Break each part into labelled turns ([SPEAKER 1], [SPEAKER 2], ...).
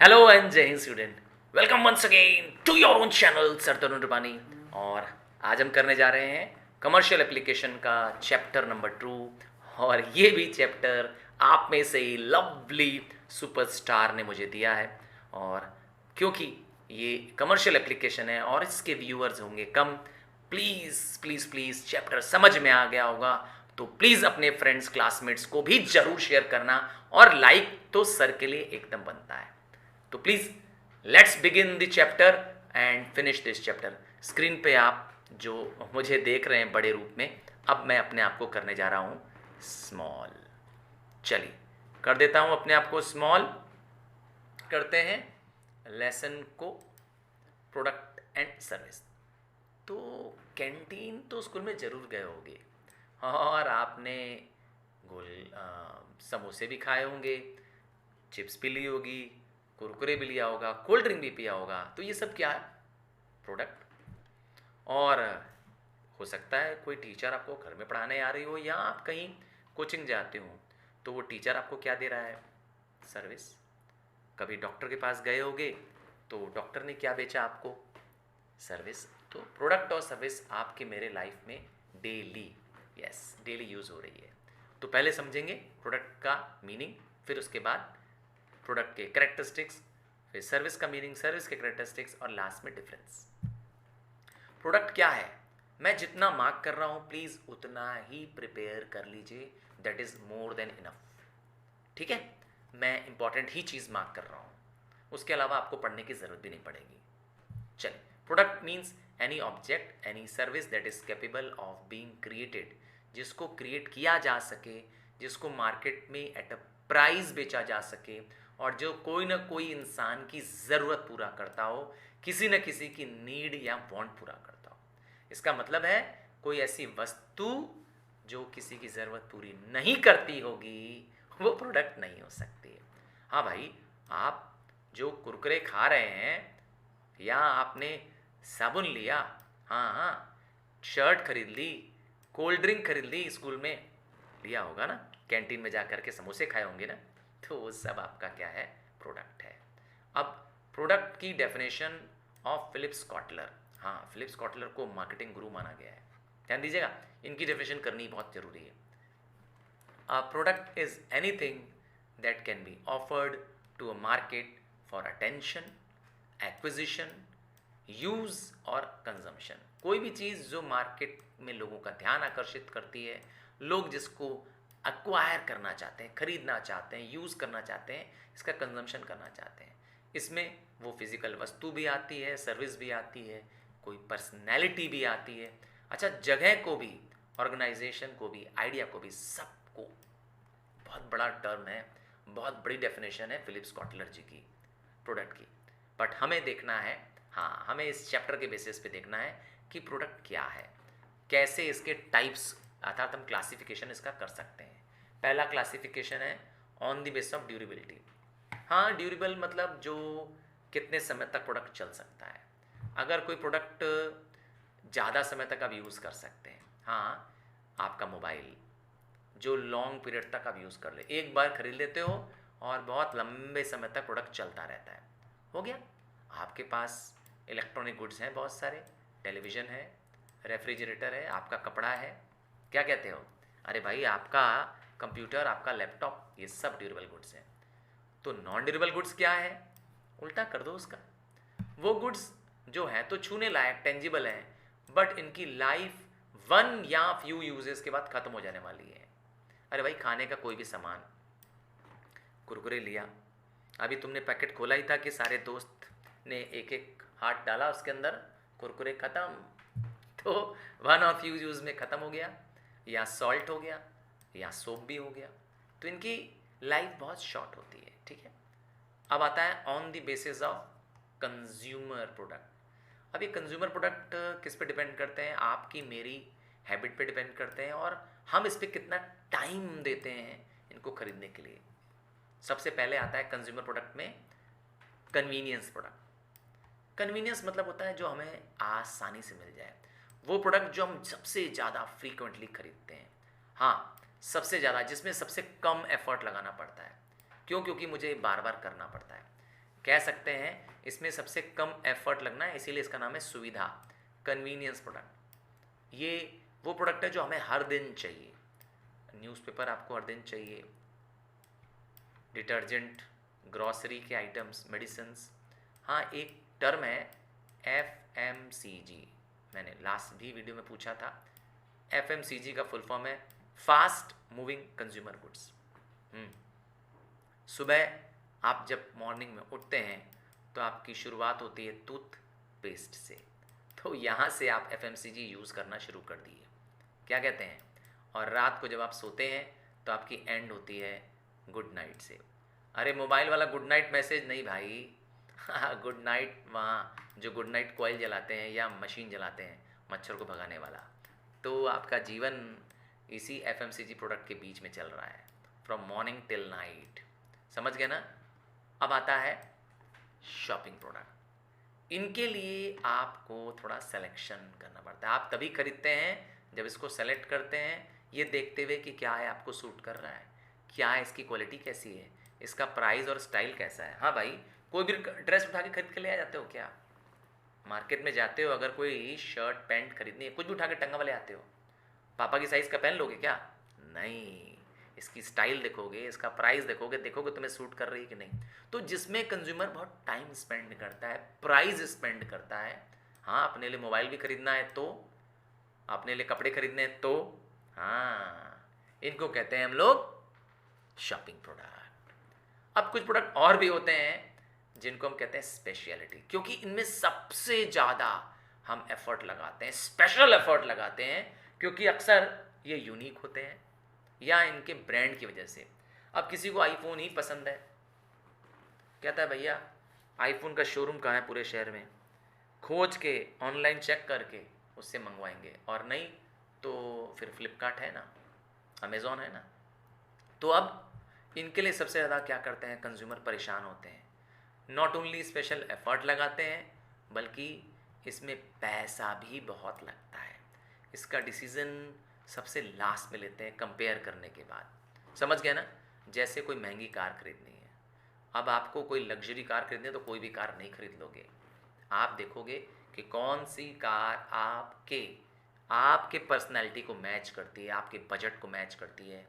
[SPEAKER 1] Hello and जय हिंद student. Welcome once again to your own channel sir Tarun Rupani. और आज हम करने जा रहे हैं कमर्शियल एप्लीकेशन का चैप्टर नंबर 2। और ये भी चैप्टर आप में से ही लवली सुपरस्टार ने मुझे दिया है। और क्योंकि ये कमर्शियल एप्लीकेशन है और इसके व्यूअर्स होंगे कम, प्लीज़ प्लीज़ प्लीज़ चैप्टर समझ में आ गया होगा तो प्लीज़ अपने फ्रेंड्स क्लासमेट्स को भी ज़रूर शेयर करना। और लाइक तो सर के लिए एकदम बनता है। तो please let's begin the chapter and finish this chapter. Screen पे आप जो मुझे देख रहे हैं बड़े रूप में, अब मैं अपने आप को करने जा रहा हूं स्मॉल। चलिए कर देता हूं अपने आप को स्मॉल। करते हैं लेसन को, प्रोडक्ट एंड सर्विस। तो कैंटीन तो स्कूल में ज़रूर गए होंगे और आपने समोसे भी खाए होंगे, चिप्स भी ली होगी, कुरकुरे भी लिया होगा, कोल्ड ड्रिंक भी पिया होगा। तो ये सब क्या है? प्रोडक्ट। और हो सकता है कोई टीचर आपको घर में पढ़ाने आ रही हो या आप कहीं कोचिंग जाते हो तो वो टीचर आपको क्या दे रहा है? सर्विस। कभी डॉक्टर के पास गए होगे तो डॉक्टर ने क्या बेचा आपको? सर्विस। तो प्रोडक्ट और सर्विस आपके मेरे लाइफ में डेली, यस डेली यूज़ हो रही है। तो पहले समझेंगे प्रोडक्ट का मीनिंग, फिर उसके बाद प्रोडक्ट के कैरेक्टरिस्टिक्स, फिर सर्विस का मीनिंग, सर्विस के कैरेक्टरिस्टिक्स और लास्ट में डिफरेंस। प्रोडक्ट क्या है? मैं जितना मार्क कर रहा हूँ प्लीज़ उतना ही प्रिपेयर कर लीजिए, that is more than enough. ठीक है, मैं इंपॉर्टेंट ही चीज़ मार्क कर रहा हूँ, उसके अलावा आपको पढ़ने की ज़रूरत भी नहीं पड़ेगी। चलिए, product means any object any service that is capable of being created, जिसको क्रिएट किया जा सके, जिसको मार्केट में एट अ प्राइस बेचा जा सके और जो कोई ना कोई इंसान की ज़रूरत पूरा करता हो, किसी न किसी की नीड या वांट पूरा करता हो। इसका मतलब है कोई ऐसी वस्तु जो किसी की ज़रूरत पूरी नहीं करती होगी वो प्रोडक्ट नहीं हो सकती। हाँ भाई, आप जो कुरकुरे खा रहे हैं या आपने साबुन लिया, हाँ हाँ, शर्ट खरीद ली, कोल्ड ड्रिंक खरीद ली, स्कूल में लिया होगा ना, कैंटीन में जा कर के समोसे खाए होंगे ना, तो वो सब आपका क्या है? प्रोडक्ट है। अब प्रोडक्ट की डेफिनेशन ऑफ फिलिप्स कॉटलर। हाँ, फिलिप्स कॉटलर को मार्केटिंग गुरु माना गया है, ध्यान दीजिएगा, इनकी डेफिनेशन करनी बहुत ज़रूरी है। A product is anything that can be offered to a market for attention, acquisition, use और कंजम्पशन। कोई भी चीज़ जो मार्केट में लोगों का ध्यान आकर्षित करती है, लोग जिसको अक्वायर करना चाहते हैं, खरीदना चाहते हैं, यूज़ करना चाहते हैं, इसका कंजम्पशन करना चाहते हैं। इसमें वो फिज़िकल वस्तु भी आती है, सर्विस भी आती है, कोई पर्सनैलिटी भी आती है। अच्छा, जगह को भी, ऑर्गेनाइजेशन को भी, आइडिया को भी, सबको। बहुत बड़ा टर्म है, बहुत बड़ी डेफिनेशन है फिलिप्स कॉटलर जी की प्रोडक्ट की। बट हमें देखना है, हाँ हमें इस चैप्टर के बेसिस पे देखना है कि प्रोडक्ट क्या है, कैसे इसके टाइप्स अर्थात हम क्लासिफिकेशन इसका कर सकते हैं। पहला क्लासिफिकेशन है on the base of durability. हाँ, ड्यूरेबल मतलब जो कितने समय तक प्रोडक्ट चल सकता है। अगर कोई प्रोडक्ट ज़्यादा समय तक आप यूज़ कर सकते हैं, हाँ, आपका मोबाइल जो लॉन्ग पीरियड तक आप यूज़ कर ले, एक बार खरीद लेते हो और बहुत लंबे समय तक प्रोडक्ट चलता रहता है, हो गया। आपके पास इलेक्ट्रॉनिक गुड्स हैं बहुत सारे, टेलीविज़न है, रेफ्रिजरेटर है, आपका कपड़ा है, क्या कहते हो, अरे भाई आपका कंप्यूटर, आपका लैपटॉप, ये सब ड्यूरेबल गुड्स हैं। तो नॉन ड्यूरेबल गुड्स क्या है? उल्टा कर दो उसका, वो गुड्स जो है तो छूने लायक, टेंजिबल हैं, बट इनकी लाइफ वन या फ्यू यूजेस के बाद ख़त्म हो जाने वाली है। अरे भाई, खाने का कोई भी सामान, कुरकुरे लिया, अभी तुमने पैकेट खोला ही था कि सारे दोस्त ने एक एक हाथ डाला उसके अंदर, कुरकुरे ख़त्म, तो वन ऑफ यूज में ख़त्म हो गया, या सॉल्ट हो गया या सोप भी हो गया। तो इनकी लाइफ बहुत शॉर्ट होती है, ठीक है। अब आता है on the basis of consumer product. अब ये कंज्यूमर प्रोडक्ट किस पे डिपेंड करते हैं? आपकी मेरी हैबिट पे डिपेंड करते हैं और हम इस पर कितना टाइम देते हैं इनको खरीदने के लिए। सबसे पहले आता है कंज्यूमर प्रोडक्ट में कन्वीनियंस प्रोडक्ट। कन्वीनियंस मतलब होता है जो हमें आसानी से मिल जाए, वो प्रोडक्ट जो हम सबसे ज़्यादा फ्रीक्वेंटली खरीदते हैं। हाँ, सबसे ज़्यादा, जिसमें सबसे कम एफर्ट लगाना पड़ता है। क्यों? क्योंकि मुझे बार बार करना पड़ता है। कह सकते हैं इसमें सबसे कम एफर्ट लगना है, इसीलिए इसका नाम है सुविधा, कन्वीनियंस प्रोडक्ट। ये वो प्रोडक्ट है जो हमें हर दिन चाहिए। न्यूज़पेपर आपको हर दिन चाहिए, डिटर्जेंट, ग्रॉसरी के आइटम्स, मेडिसिन्स। हाँ, एक टर्म है FMCG, मैंने लास्ट भी वीडियो में पूछा था। FMCG का फुल फॉर्म है फास्ट मूविंग कंज्यूमर गुड्स। सुबह आप जब मॉर्निंग में उठते हैं तो आपकी शुरुआत होती है टूथपेस्ट से, तो यहाँ से आप FMCG यूज़ करना शुरू कर दिए, क्या कहते हैं। और रात को जब आप सोते हैं तो आपकी एंड होती है गुड नाइट से। अरे मोबाइल वाला गुड नाइट मैसेज नहीं भाई, गुड नाइट वहाँ जो गुड नाइट कॉइल जलाते हैं या मशीन जलाते हैं मच्छर को भगाने वाला। तो आपका जीवन इसी FMCG प्रोडक्ट के बीच में चल रहा है, फ्रॉम मॉर्निंग टिल नाइट, समझ गए ना। अब आता है शॉपिंग प्रोडक्ट। इनके लिए आपको थोड़ा सिलेक्शन करना पड़ता है। आप तभी खरीदते हैं जब इसको सेलेक्ट करते हैं, ये देखते हुए कि क्या है आपको सूट कर रहा है, क्या है इसकी क्वालिटी कैसी है, इसका प्राइस और स्टाइल कैसा है। हाँ भाई, कोई भी ड्रेस उठा के खरीद के ले आ जाते हो क्या? मार्केट में जाते हो, अगर कोई शर्ट पैंट खरीदनी है, कुछ भी उठा के टंगा वाले आते हो, पापा की साइज़ का पहन लोगे क्या? नहीं, इसकी स्टाइल देखोगे, इसका प्राइस देखोगे, देखोगे तुम्हें सूट कर रही है कि नहीं। तो जिसमें कंज्यूमर बहुत टाइम स्पेंड करता है, प्राइस स्पेंड करता है, हाँ अपने लिए मोबाइल भी खरीदना है तो, अपने लिए कपड़े खरीदने हैं तो, हाँ इनको कहते हैं हम लोग शॉपिंग प्रोडक्ट। अब कुछ प्रोडक्ट और भी होते हैं जिनको हम कहते हैं स्पेशलिटी, क्योंकि इनमें सबसे ज़्यादा हम एफर्ट लगाते हैं, स्पेशल एफर्ट लगाते हैं, क्योंकि अक्सर ये यूनिक होते हैं या इनके ब्रांड की वजह से। अब किसी को आईफोन ही पसंद है, कहता है भैया आईफोन का शोरूम कहाँ है पूरे शहर में, खोज के ऑनलाइन चेक करके उससे मंगवाएंगे, और नहीं तो फिर फ्लिपकार्ट है ना, अमेज़ॉन है ना। तो अब इनके लिए सबसे ज़्यादा क्या करते हैं, कंज्यूमर परेशान होते हैं। नॉट ओनली स्पेशल एफर्ट लगाते हैं, बल्कि इसमें पैसा भी बहुत लगता है। इसका डिसीज़न सबसे लास्ट में लेते हैं कंपेयर करने के बाद, समझ गए ना। जैसे कोई महंगी कार खरीदनी है, अब आपको कोई लग्जरी कार खरीदनी है तो कोई भी कार नहीं खरीद लोगे, आप देखोगे कि कौन सी कार आपके पर्सनैलिटी को मैच करती है, आपके बजट को मैच करती है,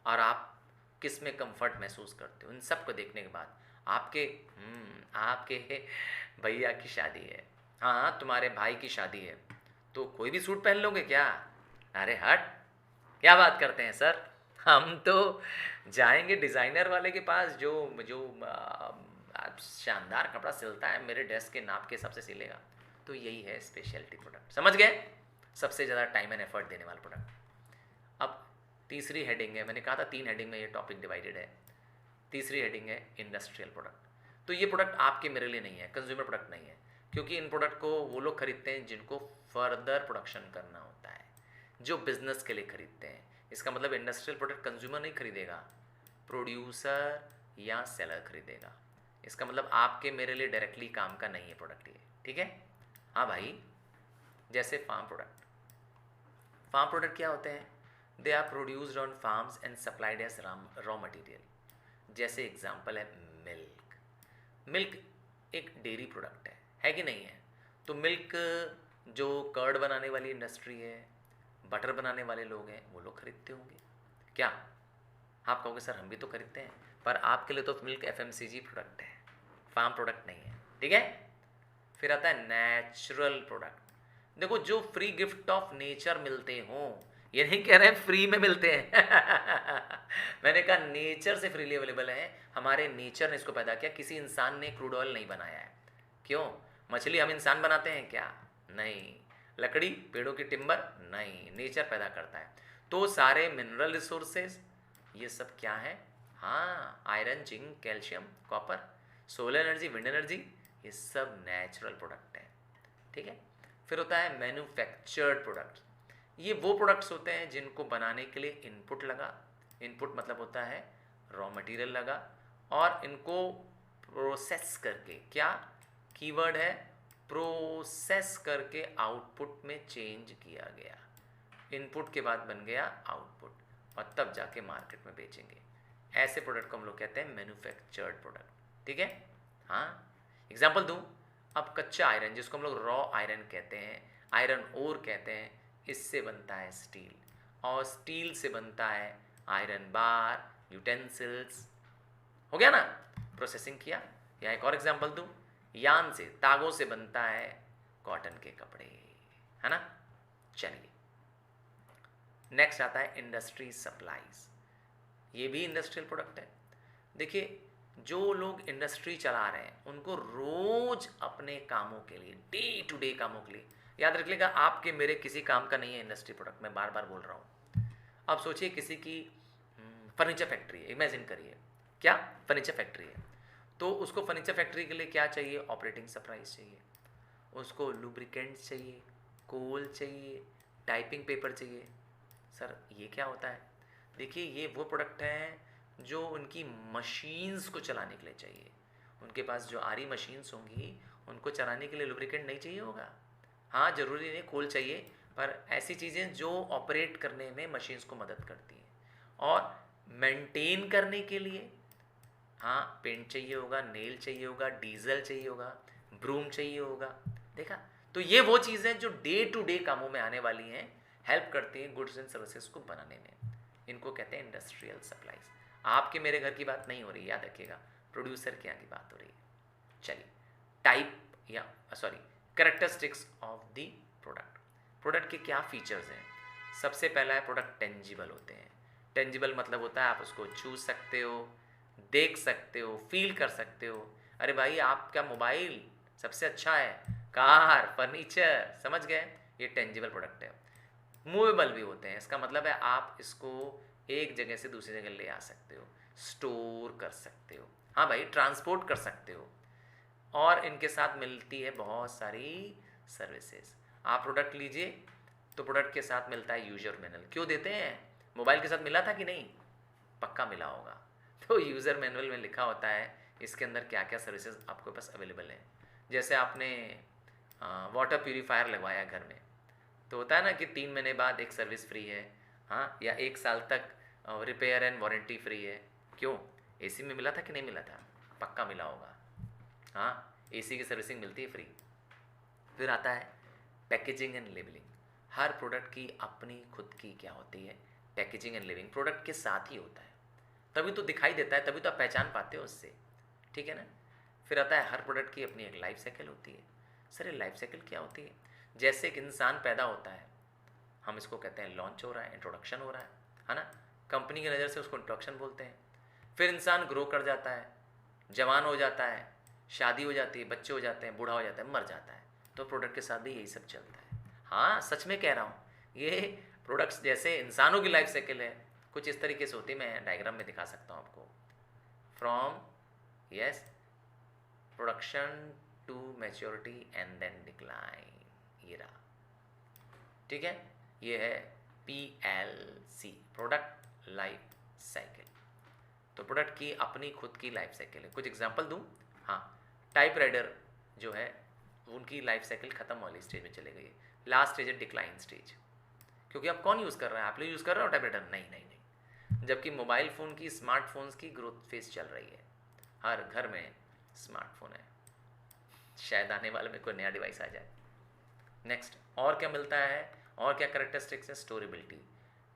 [SPEAKER 1] और आप किस में कंफर्ट महसूस करते हो। इन सब को देखने के बाद आपके भैया की शादी है, हाँ तुम्हारे भाई की शादी है, तो कोई भी सूट पहन लोगे क्या? अरे हट, क्या बात करते हैं सर, हम तो जाएंगे डिज़ाइनर वाले के पास जो जो शानदार कपड़ा सिलता है, मेरे ड्रेस के नाप के हिसाब से सिलेगा। तो यही है स्पेशलिटी प्रोडक्ट, समझ गए, सबसे ज़्यादा टाइम एंड एफर्ट देने वाला प्रोडक्ट। अब तीसरी हेडिंग है, मैंने कहा था 3 हेडिंग में ये टॉपिक डिवाइडेड है। तीसरी हेडिंग है इंडस्ट्रियल प्रोडक्ट। तो ये प्रोडक्ट आपके मेरे लिए नहीं है, कंज्यूमर प्रोडक्ट नहीं है, क्योंकि इन प्रोडक्ट को वो लोग खरीदते हैं जिनको फर्दर प्रोडक्शन करना होता है, जो बिजनेस के लिए खरीदते हैं। इसका मतलब इंडस्ट्रियल प्रोडक्ट कंज्यूमर नहीं खरीदेगा, प्रोड्यूसर या सेलर खरीदेगा। इसका मतलब आपके मेरे लिए डायरेक्टली काम का नहीं है प्रोडक्ट ये, ठीक है। हाँ भाई, जैसे फार्म प्रोडक्ट क्या होते हैं, they are produced on farms and supplied as raw material. जैसे एग्जांपल है मिल्क एक डेयरी प्रोडक्ट है कि नहीं है। तो मिल्क जो कर्ड बनाने वाली इंडस्ट्री है, बटर बनाने वाले लोग हैं, वो लोग खरीदते होंगे क्या? आप कहोगे सर हम भी तो खरीदते हैं, पर आपके लिए तो मिल्क FMCG प्रोडक्ट है, फार्म प्रोडक्ट नहीं है, ठीक है। फिर आता है नेचुरल प्रोडक्ट। देखो, जो फ्री गिफ्ट ऑफ नेचर मिलते हों, ये नहीं कह रहे हैं फ्री में मिलते हैं मैंने कहा नेचर से फ्रीली अवेलेबल है, हमारे नेचर ने इसको पैदा किया, किसी इंसान ने क्रूड ऑयल नहीं बनाया है। क्यों? मछली हम इंसान बनाते हैं क्या? नहीं। लकड़ी, पेड़ों की टिम्बर, नहीं, नेचर पैदा करता है। तो सारे मिनरल रिसोर्सेज ये सब क्या है? हाँ, iron, zinc, calcium, copper, solar energy, wind energy, ये सब नेचुरल प्रोडक्ट है, ठीक है। फिर होता है मैन्युफैक्चर्ड प्रोडक्ट। ये वो प्रोडक्ट्स होते हैं जिनको बनाने के लिए इनपुट लगा, इनपुट मतलब होता है रॉ मटेरियल लगा, और इनको प्रोसेस करके, क्या कीवर्ड है, प्रोसेस करके आउटपुट में चेंज किया गया। इनपुट के बाद बन गया आउटपुट, और तब जाके मार्केट में बेचेंगे। ऐसे प्रोडक्ट को हम लोग कहते हैं मैन्युफैक्चर्ड प्रोडक्ट, ठीक है। हाँ, एग्जाम्पल दूँ, अब कच्चा आयरन जिसको हम लोग रॉ आयरन कहते हैं, आयरन ओर कहते हैं, इससे बनता है स्टील, और स्टील से बनता है आयरन बार, यूटेंसिल्स। हो गया ना, प्रोसेसिंग किया। या एक और एग्जाम्पल दूँ, यान से, तागों से बनता है कॉटन के कपड़े, है ना। चलिए नेक्स्ट आता है इंडस्ट्री सप्लाईज। ये भी इंडस्ट्रियल प्रोडक्ट है। देखिए जो लोग इंडस्ट्री चला रहे हैं उनको रोज अपने कामों के लिए, डे टू डे कामों के लिए, याद रखिएगा आपके मेरे किसी काम का नहीं है इंडस्ट्री प्रोडक्ट, मैं बार बार बोल रहा हूँ। अब सोचिए किसी की फर्नीचर फैक्ट्री है, इमेजिन करिए, क्या फर्नीचर फैक्ट्री है, तो उसको फर्नीचर फैक्ट्री के लिए क्या चाहिए, ऑपरेटिंग सप्लाईज चाहिए, उसको लुब्रिकेंट्स चाहिए, कोल चाहिए, टाइपिंग पेपर चाहिए। सर ये क्या होता है? देखिए ये वो प्रोडक्ट हैं जो उनकी मशीन्स को चलाने के लिए चाहिए। उनके पास जो आरी मशीन्स होंगी उनको चलाने के लिए लुब्रिकेंट नहीं चाहिए होगा। हाँ जरूरी नहीं कोल चाहिए, पर ऐसी चीज़ें जो ऑपरेट करने में मशीन्स को मदद करती हैं। और मेंटेन करने के लिए हाँ पेंट चाहिए होगा, नेल चाहिए होगा, डीजल चाहिए होगा, ब्रूम चाहिए होगा। देखा, तो ये वो चीज़ें जो डे टू डे कामों में आने वाली हैं, हेल्प करती हैं गुड्स एंड सर्विसेज को बनाने में। इनको कहते हैं इंडस्ट्रियल सप्लाईज। आपके मेरे घर की बात नहीं हो रही, याद रखिएगा, प्रोड्यूसर के यहाँ की बात हो रही है। चलिए टाइप या sorry characteristics of the product. Product के क्या फीचर्स हैं? सबसे पहला है प्रोडक्ट टेंजिबल होते हैं। टेंजिबल मतलब होता है आप उसको छू सकते हो, देख सकते हो, फील कर सकते हो। अरे भाई आपका मोबाइल सबसे अच्छा है, कार, फर्नीचर, समझ गए, ये टेंजिबल प्रोडक्ट है। मूवेबल भी होते हैं, इसका मतलब है आप इसको एक जगह से दूसरी जगह ले आ सकते हो, स्टोर कर सकते हो, हाँ भाई ट्रांसपोर्ट कर सकते हो, और इनके साथ मिलती है बहुत सारी सर्विसेज। आप प्रोडक्ट लीजिए तो प्रोडक्ट के साथ मिलता है यूजर मैनुअल। क्यों देते हैं? मोबाइल के साथ मिला था कि नहीं? पक्का मिला होगा। तो यूज़र मैनुअल में लिखा होता है इसके अंदर क्या क्या सर्विसेज आपके पास अवेलेबल हैं। जैसे आपने वाटर प्यूरीफायर लगवाया घर में, तो होता है ना कि 3 महीने बाद एक सर्विस फ्री है, हाँ, या 1 साल तक रिपेयर एंड वारंटी फ्री है। क्यों? एसी में मिला था कि नहीं मिला था? पक्का मिला होगा। हाँ, एसी की सर्विसिंग मिलती है फ्री। फिर आता है packaging and labelling. Her product की अपनी खुद की क्या होती है, पैकेजिंग एंड लेबलिंग प्रोडक्ट के साथ ही होता है, तभी तो दिखाई देता है, तभी तो आप पहचान पाते हो उससे, ठीक है ना। फिर आता है हर प्रोडक्ट की अपनी एक लाइफ साइकिल होती है। सर ये लाइफ साइकिल क्या होती है? जैसे एक इंसान पैदा होता है, हम इसको कहते हैं लॉन्च हो रहा है, इंट्रोडक्शन हो रहा है ना, कंपनी की नज़र से उसको इंट्रोडक्शन बोलते हैं। फिर इंसान ग्रो कर जाता है, जवान हो जाता है, शादी हो जाती है, बच्चे हो जाते हैं, बूढ़ा हो जाता है, मर जाता है। तो प्रोडक्ट के साथ भी यही सब चलता है। हाँ सच में कह रहा हूँ, ये प्रोडक्ट्स जैसे इंसानों की लाइफ साइकिल है, कुछ इस तरीके से होती है। मैं डायग्राम में दिखा सकता हूँ आपको। From yes production to maturity and then decline, ये रहा, ठीक है। ये है PLC, प्रोडक्ट लाइफ साइकिल। तो प्रोडक्ट की अपनी खुद की लाइफ साइकिल है। कुछ एग्जांपल दूं? हाँ, टाइप राइडर जो है उनकी लाइफ साइकिल ख़त्म वाली स्टेज में चले गई है। लास्ट स्टेज है डिक्लाइन स्टेज, क्योंकि अब कौन यूज़ कर रहा है? आप लोग यूज़ कर रहे हो टाइप राइडर? नहीं नहीं नहीं। जबकि मोबाइल फ़ोन की, स्मार्टफोन्स की ग्रोथ फेज चल रही है, हर घर में स्मार्टफोन है, शायद आने वाले में कोई नया डिवाइस आ जाए। नेक्स्ट और क्या मिलता है, और क्या कैरेक्टरिस्टिक्स है? स्टोरेबिलिटी।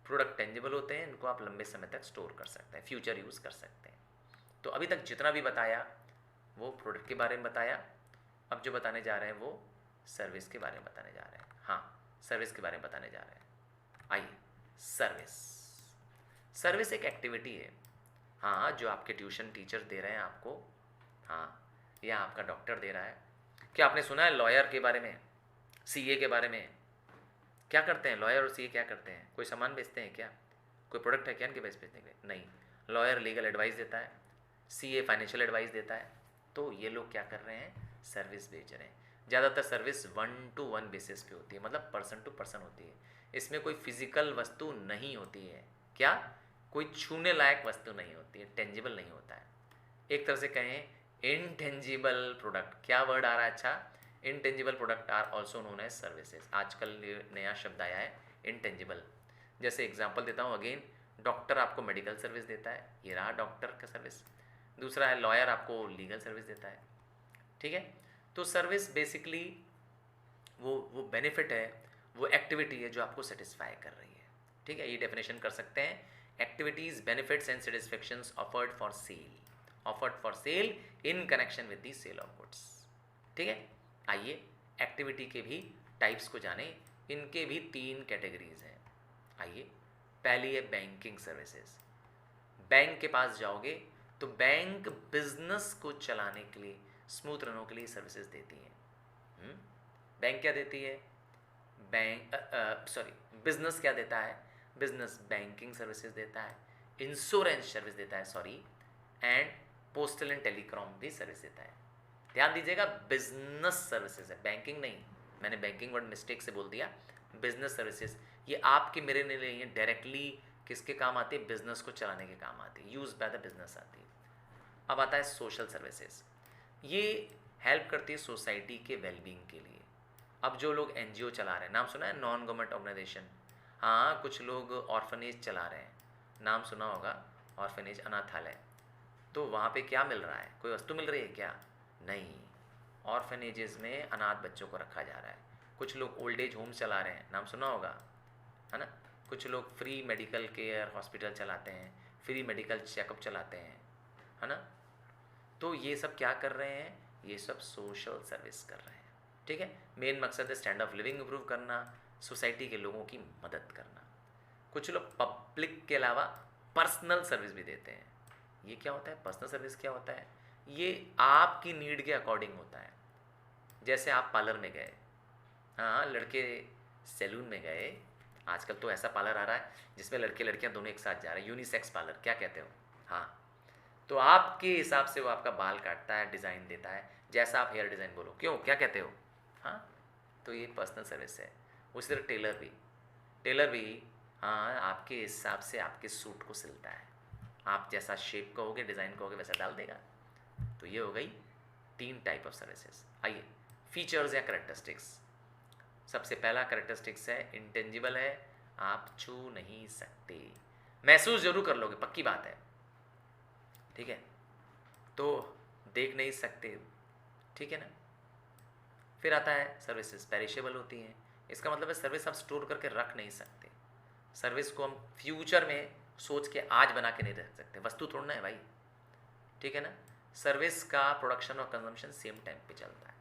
[SPEAKER 1] प्रोडक्ट टेंजिबल होते हैं, इनको आप लंबे समय तक स्टोर कर सकते हैं, फ्यूचर यूज़ कर सकते हैं। तो अभी तक जितना भी बताया वो प्रोडक्ट के बारे में बताया। अब जो बताने जा रहे हैं वो सर्विस के बारे में बताने जा रहे हैं। हाँ, सर्विस के बारे में बताने जा रहे हैं। आइए, सर्विस। सर्विस एक एक्टिविटी है, हाँ, जो आपके ट्यूशन टीचर दे रहे हैं आपको, हाँ, या आपका डॉक्टर दे रहा है। क्या आपने सुना है लॉयर के बारे में, CA के बारे में? क्या करते हैं लॉयर और CA? क्या करते हैं? कोई सामान बेचते हैं क्या? कोई प्रोडक्ट है क्या इनके बेचने के? नहीं। लॉयर लीगल एडवाइस देता है, CA फाइनेंशियल एडवाइस देता है। तो ये लोग क्या कर रहे हैं? सर्विस बेच रहे हैं। ज़्यादातर सर्विस 1-to-1 बेसिस पे होती है, मतलब पर्सन टू पर्सन होती है। इसमें कोई फिजिकल वस्तु नहीं होती है। क्या? कोई छूने लायक वस्तु नहीं होती है, टेंजिबल नहीं होता है। एक तरह से कहें इनटेंजिबल प्रोडक्ट। क्या वर्ड आ रहा है? अच्छा, intangible product are also known as services. आजकल नया शब्द आया है इनटेंजिबल। जैसे एग्जांपल देता हूँ अगेन, डॉक्टर आपको मेडिकल सर्विस देता है, ये रहा डॉक्टर का सर्विस। दूसरा है लॉयर आपको लीगल सर्विस देता है, ठीक है। तो सर्विस बेसिकली वो बेनिफिट है, वो एक्टिविटी है जो आपको सेटिस्फाई कर रही है। ठीक है, ये डेफिनेशन कर सकते हैं, activities, benefits and satisfactions offered for sale in connection with the sale of goods. ठीक है, आइए एक्टिविटी के भी टाइप्स को जाने। इनके भी 3 कैटेगरीज हैं। आइए, पहली है बैंकिंग सर्विसेज। बैंक के पास जाओगे तो बैंक बिजनेस को चलाने के लिए, स्मूथ रनों के लिए सर्विसेज देती है। बैंक क्या देती है? बिजनेस क्या देता है? बिजनेस बैंकिंग सर्विसेज देता है, इंश्योरेंस सर्विस देता है, एंड पोस्टल एंड टेलीकॉम भी सर्विस देता है। ध्यान दीजिएगा, बिजनेस सर्विसेज है, बैंकिंग नहीं। मैंने बैंकिंग वर्ड मिस्टेक से बोल दिया। बिजनेस सर्विसेज ये आपके मेरे नहीं है, डायरेक्टली किसके काम आती है? बिजनेस को चलाने के काम आती है, यूज बाय द बिजनेस आती है। अब आता है सोशल सर्विसेज। ये हेल्प करती है सोसाइटी के वेलबींग के लिए। अब जो लोग एनजीओ चला रहे हैं, नाम सुना है? Non government organisation. हाँ, कुछ लोग ऑर्फनेज चला रहे हैं, नाम सुना होगा, ऑर्फनेज, अनाथालय। तो वहाँ पे क्या मिल रहा है? कोई वस्तु मिल रही है क्या? नहीं, ऑर्फनेजेस में अनाथ बच्चों को रखा जा रहा है। कुछ लोग ओल्ड एज होम चला रहे हैं, नाम सुना होगा, है ना। कुछ लोग फ्री मेडिकल केयर हॉस्पिटल चलाते हैं, फ्री मेडिकल चेकअप चलाते हैं, है ना। तो ये सब क्या कर रहे हैं? ये सब सोशल सर्विस कर रहे हैं। ठीक है, मेन मकसद है स्टैंडर्ड ऑफ लिविंग इम्प्रूव करना, सोसाइटी के लोगों की मदद करना। कुछ लोग पब्लिक के अलावा पर्सनल सर्विस भी देते हैं। ये क्या होता है? पर्सनल सर्विस क्या होता है? ये आपकी नीड के अकॉर्डिंग होता है। जैसे आप पार्लर में गए, हाँ, लड़के सैलून में गए, आजकल तो ऐसा पार्लर आ रहा है जिसमें लड़के लड़कियां दोनों एक साथ जा रहे हैं, यूनिसेक्स पार्लर, क्या कहते हो? हाँ, तो आपके हिसाब से वो आपका बाल काटता है, डिज़ाइन देता है, जैसा आप हेयर डिज़ाइन बोलो, क्यों, क्या कहते हो? हाँ, तो ये पर्सनल सर्विस है। उसी तरह टेलर भी हाँ, आपके हिसाब से आपके सूट को सिलता है, आप जैसा शेप कहोगे, डिज़ाइन कहोगे, वैसा डाल देगा। तो ये हो गई 3 टाइप ऑफ सर्विसेज। आइए, फीचर्स या करेक्टरिस्टिक्स। सबसे पहला करेक्टरिस्टिक्स है इंटेंजिबल है, आप छू नहीं सकते, महसूस जरूर कर लोगे, पक्की बात है। ठीक है, तो देख नहीं सकते, ठीक है ना। फिर आता है सर्विसेज पेरिशेबल होती हैं। इसका मतलब है सर्विस आप स्टोर करके रख नहीं सकते। सर्विस को हम फ्यूचर में सोच के आज बना के नहीं रख सकते, वस्तु थोड़ा ना है भाई, ठीक है ना। सर्विस का प्रोडक्शन और कंजम्पशन सेम टाइम पे चलता है,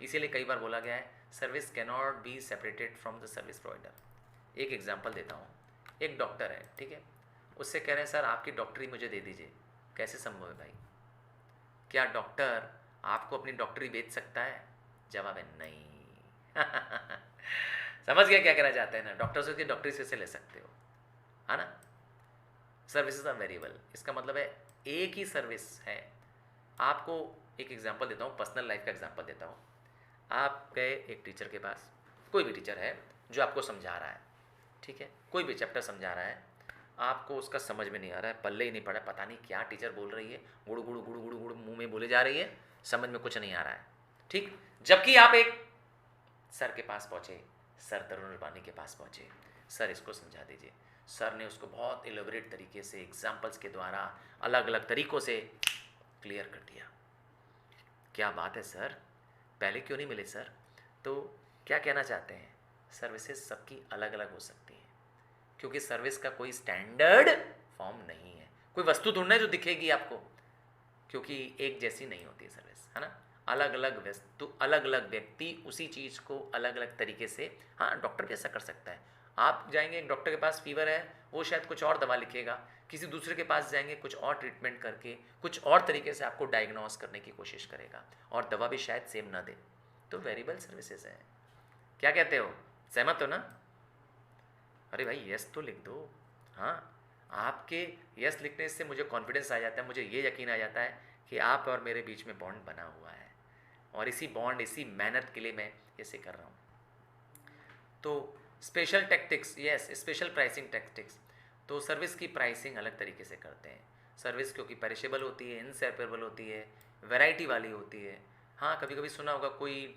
[SPEAKER 1] इसीलिए कई बार बोला गया है service can not be separated from the service provider. एक एग्जांपल देता हूँ, एक डॉक्टर है, ठीक है, उससे कह रहे हैं सर आपकी डॉक्टरी मुझे दे दीजिए। कैसे संभव है भाई? क्या डॉक्टर आपको अपनी डॉक्टरी बेच सकता है? जवाब है नहीं। समझ गया क्या कहना चाहते हैं ना, डॉक्टर से उसकी डॉक्टरी से ले सकते हो, है ना। सर्विसेज आर वेरिएबल, इसका मतलब है एक ही सर्विस है। आपको एक एग्जांपल देता हूँ, पर्सनल लाइफ का एग्जांपल देता हूँ। आप गए एक टीचर के पास, कोई भी टीचर है जो आपको समझा रहा है, ठीक है, कोई भी चैप्टर समझा रहा है, आपको उसका समझ में नहीं आ रहा है, पल्ले ही नहीं पड़ा, पता नहीं क्या टीचर बोल रही है, गुड़ गुड़ गुड़ गुड़ गुड़ मुँह में बोले जा रही है, समझ में कुछ नहीं आ रहा है, ठीक। जबकि आप एक सर के पास पहुँचे, सर तरुण रुपानी के पास पहुँचे, सर इसको समझा दीजिए। सर ने उसको बहुत एलोबरेट तरीके से एग्जाम्पल्स के द्वारा अलग अलग तरीक़ों से क्लियर कर दिया। क्या बात है सर, पहले क्यों नहीं मिले सर? तो क्या कहना चाहते हैं, सर्विसेज सबकी अलग अलग हो सकती हैं, क्योंकि सर्विस का कोई स्टैंडर्ड फॉर्म नहीं है। कोई वस्तु ढूंढना है जो दिखेगी आपको, क्योंकि एक जैसी नहीं होती है सर्विस, है ना। अलग अलग वस्तु, अलग अलग व्यक्ति उसी चीज़ को अलग अलग तरीके से, हाँ, डॉक्टर कैसा कर सकता है, आप जाएंगे एक डॉक्टर के पास, फीवर है, वो शायद कुछ और दवा लिखेगा, किसी दूसरे के पास जाएंगे कुछ और ट्रीटमेंट करके कुछ और तरीके से आपको डायग्नोस करने की कोशिश करेगा, और दवा भी शायद सेम ना दे। तो वेरिएबल सर्विसेज है। क्या कहते हो, सहमत हो ना? अरे भाई यस तो लिख दो। हाँ, आपके यस लिखने से मुझे कॉन्फिडेंस आ जाता है, मुझे ये यकीन आ जाता है कि आप और मेरे बीच में बॉन्ड बना हुआ है, और इसी बॉन्ड, इसी मेहनत के लिए मैं इसे कर रहा हूँ। तो special tactics, yes, special pricing tactics. तो सर्विस की प्राइसिंग अलग तरीके से करते हैं। सर्विस क्योंकि पेरिशेबल होती है, इनसेपरेबल होती है, वैरायटी वाली होती है। हाँ, कभी कभी सुना होगा कोई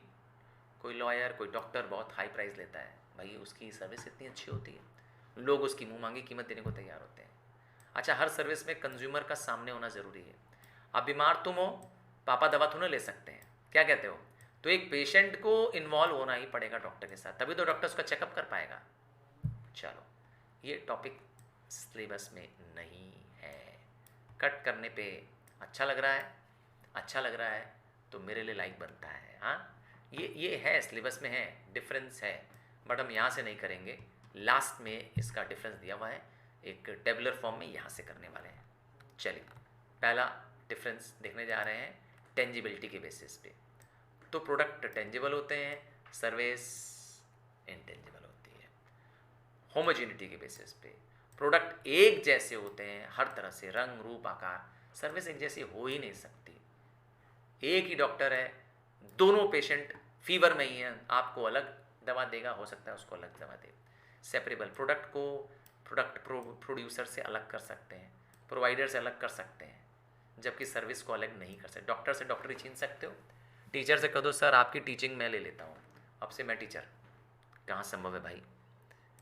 [SPEAKER 1] लॉयर, कोई डॉक्टर बहुत हाई प्राइस लेता है, भाई उसकी सर्विस इतनी अच्छी होती है, लोग उसकी मुँह मांगी कीमत देने को तैयार होते हैं। अच्छा, हर सर्विस में कंज्यूमर का सामने होना ज़रूरी है। अब बीमार तुम हो, पापा दवा थोड़ा ले सकते हैं, क्या कहते हो? तो एक पेशेंट को इन्वॉल्व होना ही पड़ेगा डॉक्टर के साथ, तभी तो डॉक्टर उसका चेकअप कर पाएगा। चलो, ये टॉपिक सिलेबस में नहीं है। कट करने पे अच्छा लग रहा है? अच्छा लग रहा है तो मेरे लिए लाइक बनता है। हाँ, ये है, सिलेबस में है, डिफरेंस है, बट हम यहाँ से नहीं करेंगे। लास्ट में इसका डिफरेंस दिया हुआ है, एक टेबुलर फॉर्म में यहाँ से करने वाले हैं। चलिए, पहला डिफरेंस देखने जा रहे हैं टेंजिबिलिटी के बेसिस पे। तो प्रोडक्ट टेंजिबल होते हैं, सर्विस इंटेंजिबल होती है। होमोजेनिटी के बेसिस पे प्रोडक्ट एक जैसे होते हैं हर तरह से, रंग रूप आकार, सर्विस एक जैसी हो ही नहीं सकती। एक ही डॉक्टर है, दोनों पेशेंट फीवर में ही हैं, आपको अलग दवा देगा, हो सकता है उसको अलग दवा दे। सेपरेबल, प्रोडक्ट को प्रोडक्ट प्रोड्यूसर से अलग कर सकते हैं, प्रोवाइडर से अलग कर सकते हैं, जबकि सर्विस को अलग नहीं कर सकते। डॉक्टर से डॉक्टरी छीन सकते हो, टीचर से कह दो सर आपकी टीचिंग मैं ले लेता हूँ, अब से मैं टीचर, कहाँ संभव है भाई।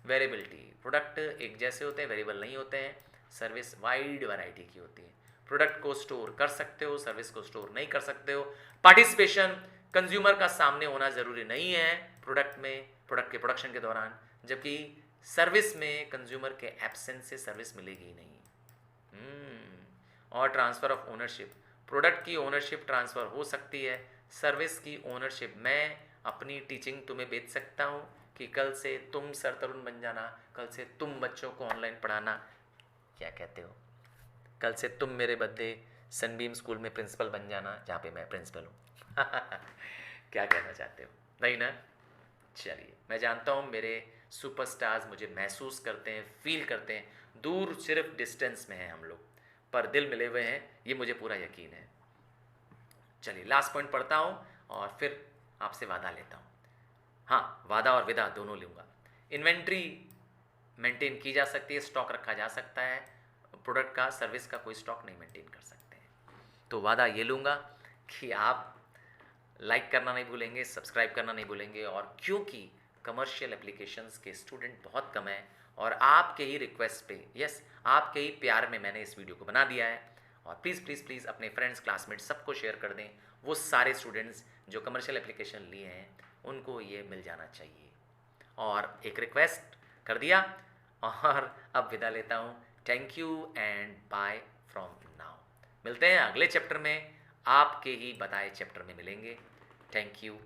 [SPEAKER 1] वेरिएबिलिटी, प्रोडक्ट एक जैसे होते हैं, वेरिएबल नहीं होते हैं। सर्विस वाइड वैरायटी की होती है, प्रोडक्ट को स्टोर कर सकते हो, सर्विस को स्टोर नहीं कर सकते हो। पार्टिसिपेशन, कंज्यूमर का सामने होना ज़रूरी नहीं है प्रोडक्ट में, प्रोडक्ट के प्रोडक्शन के दौरान, जबकि सर्विस में कंज्यूमर के एब्सेंस से सर्विस मिलेगी ही नहीं। और ट्रांसफ़र ऑफ ओनरशिप, प्रोडक्ट की ओनरशिप ट्रांसफ़र हो सकती है, सर्विस की ओनरशिप मैं अपनी टीचिंग तुम्हें बेच सकता हूँ कि कल से तुम सर तरुण बन जाना, कल से तुम बच्चों को ऑनलाइन पढ़ाना, क्या कहते हो, कल से तुम मेरे बदले सनबीम स्कूल में प्रिंसिपल बन जाना जहाँ पे मैं प्रिंसिपल हूँ। क्या कहना चाहते हो? नहीं ना? चलिए, मैं जानता हूँ मेरे सुपरस्टार्स मुझे महसूस करते हैं, फील करते हैं, दूर सिर्फ डिस्टेंस में हैं हम लोग, पर दिल मिले हुए हैं, ये मुझे पूरा यकीन है। चलिए, लास्ट पॉइंट पढ़ता हूँ और फिर आपसे वादा लेता हूँ। हाँ, वादा और विदा दोनों लूँगा। इन्वेंट्री मेंटेन की जा सकती है, स्टॉक रखा जा सकता है, प्रोडक्ट का, सर्विस का कोई स्टॉक नहीं मेंटेन कर सकते हैं। तो वादा ये लूँगा कि आप लाइक करना नहीं भूलेंगे, सब्सक्राइब करना नहीं भूलेंगे, और क्योंकि कमर्शियल एप्लीकेशंस के स्टूडेंट बहुत कम हैं और आपके ही रिक्वेस्ट पे, यस, आपके ही प्यार में मैंने इस वीडियो को बना दिया है, और प्लीज़ प्लीज़ प्लीज़ अपने फ्रेंड्स, क्लासमेट्स सबको शेयर कर दें। वो सारे स्टूडेंट्स जो कमर्शियल एप्लीकेशन लिए हैं उनको ये मिल जाना चाहिए। और एक रिक्वेस्ट कर दिया, और अब विदा लेता हूँ। Thank you and bye from now. मिलते हैं अगले चैप्टर में, आपके ही बताए चैप्टर में मिलेंगे। Thank you.